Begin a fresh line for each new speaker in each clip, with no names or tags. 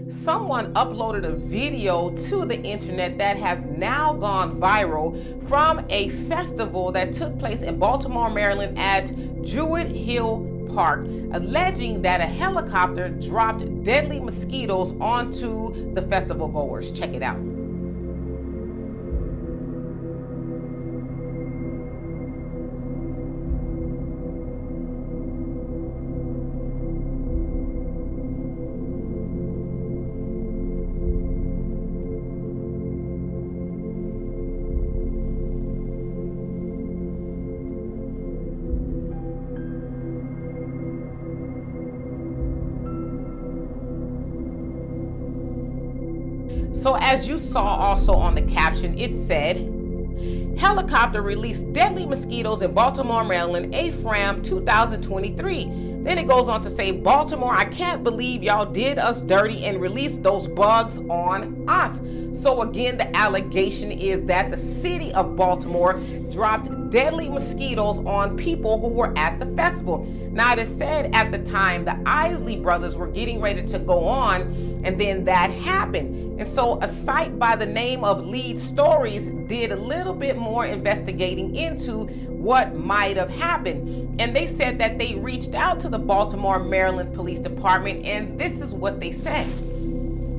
someone uploaded a video to the internet that has now gone viral from a festival that took place in Baltimore, Maryland at Druid Hill Park, alleging that a helicopter dropped deadly mosquitoes onto the festival goers. Check it out. So as you saw also on the caption, it said, helicopter released deadly mosquitoes in Baltimore, Maryland, AFRAM 2023. Then it goes on to say, Baltimore, I can't believe y'all did us dirty and released those bugs on us. So again, the allegation is that the city of Baltimore dropped deadly mosquitoes on people who were at the festival. Now, it is said at the time the Isley brothers were getting ready to go on, and then that happened. And so a site by the name of Lead Stories did a little bit more investigating into what might have happened. And they said that they reached out to the Baltimore, Maryland Police Department, and this is what they said.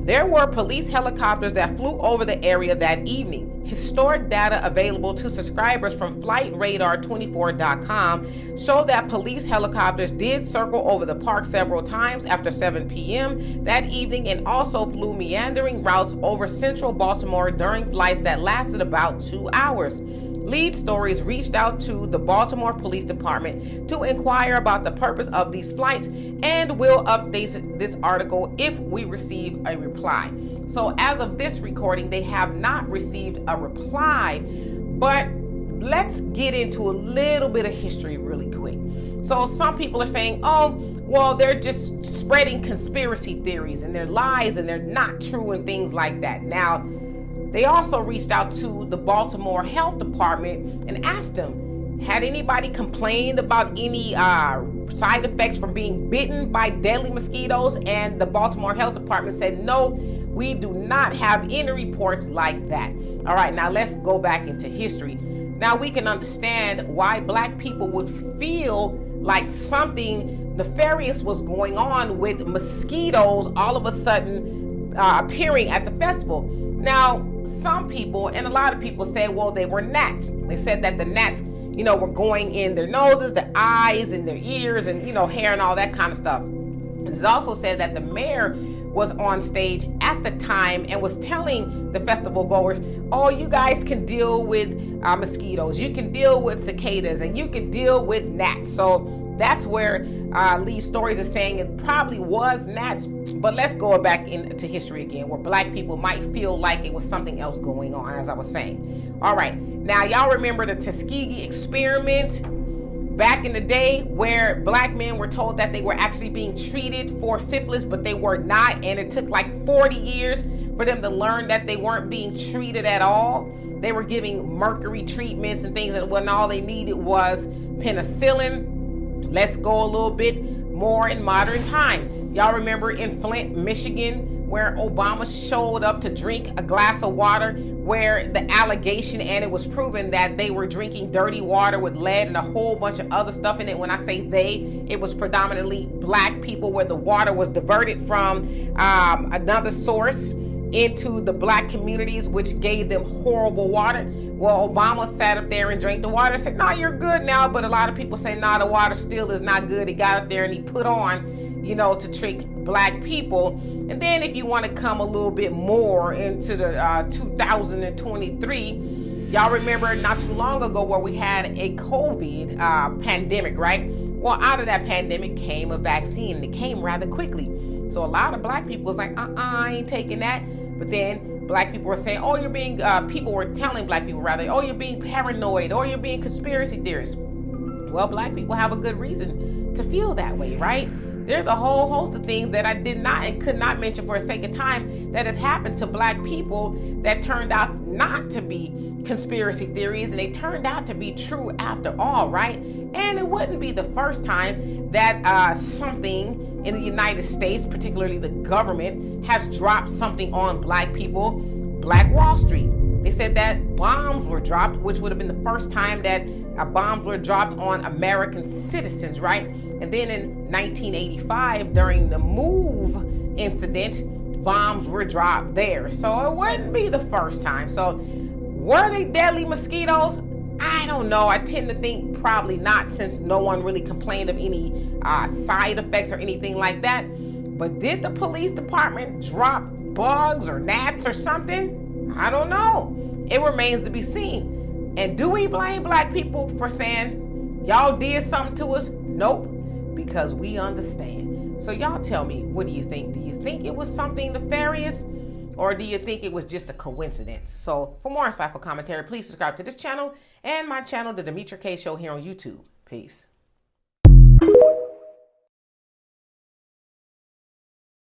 There were police helicopters that flew over the area that evening. Historic data available to subscribers from FlightRadar24.com show that police helicopters did circle over the park several times after 7 p.m. that evening and also flew meandering routes over central Baltimore during flights that lasted about 2 hours. Lead Stories reached out to the Baltimore Police Department to inquire about the purpose of these flights and will update this article if we receive a reply. So as of this recording, they have not received a reply, but let's get into a little bit of history really quick. So some people are saying, oh, well, they're just spreading conspiracy theories and they're lies and they're not true and things like that. Now, they also reached out to the Baltimore Health Department and asked them, had anybody complained about any side effects from being bitten by deadly mosquitoes? And the Baltimore Health Department said, no, we do not have any reports like that. All right, now let's go back into history. Now we can understand why Black people would feel like something nefarious was going on with mosquitoes all of a sudden appearing at the festival. Now, some people and a lot of people say, well, they were gnats. They said that the gnats, were going in their noses, their eyes, and their ears, and, hair and all that kind of stuff. It's also said that the mayor was on stage at the time and was telling the festival goers, oh, you guys can deal with mosquitoes, you can deal with cicadas, and you can deal with gnats. So that's where Lead Stories is saying it probably was gnats. But let's go back into history again, where Black people might feel like it was something else going on, as I was saying. All right, now y'all remember the Tuskegee experiment back in the day, where Black men were told that they were actually being treated for syphilis, but they were not, and it took like 40 years for them to learn that they weren't being treated at all. They were giving mercury treatments and things, and when all they needed was penicillin. Let's go a little bit more in modern time. Y'all remember in Flint, Michigan, where Obama showed up to drink a glass of water, where the allegation, and it was proven that they were drinking dirty water with lead and a whole bunch of other stuff in it. When I say they, it was predominantly Black people, where the water was diverted from another source into the Black communities, which gave them horrible water. Well, Obama sat up there and drank the water and said, no, you're good now. But a lot of people say, no, the water still is not good. He got up there and he put on, to trick Black people. And then if you want to come a little bit more into the 2023, y'all remember not too long ago where we had a COVID pandemic, right? Well, out of that pandemic came a vaccine, and it came rather quickly. So a lot of Black people was like, I ain't taking that. But then Black people were saying, oh, you're being, people were telling Black people rather, oh, you're being paranoid, or you're being conspiracy theorists. Well, Black people have a good reason to feel that way, right? There's a whole host of things that I did not and could not mention for the sake of time that has happened to Black people that turned out not to be conspiracy theories, and they turned out to be true after all, right? And it wouldn't be the first time that something in the United States, particularly the government, has dropped something on black people. Black Wall Street. They said that bombs were dropped, which would have been the first time that bombs were dropped on American citizens, right? And then in 1985, during the MOVE incident, bombs were dropped there. So it wouldn't be the first time. So were they deadly mosquitoes? I don't know. I tend to think probably not, since no one really complained of any side effects or anything like that. But did the police department drop bugs or gnats or something? I don't know. It remains to be seen. And do we blame black people for saying y'all did something to us? Nope, because we understand. So y'all tell me, what do you think? Do you think it was something nefarious, or do you think it was just a coincidence? So for more insightful commentary, please subscribe to this channel and my channel, The Demetra K Show, here on YouTube. Peace.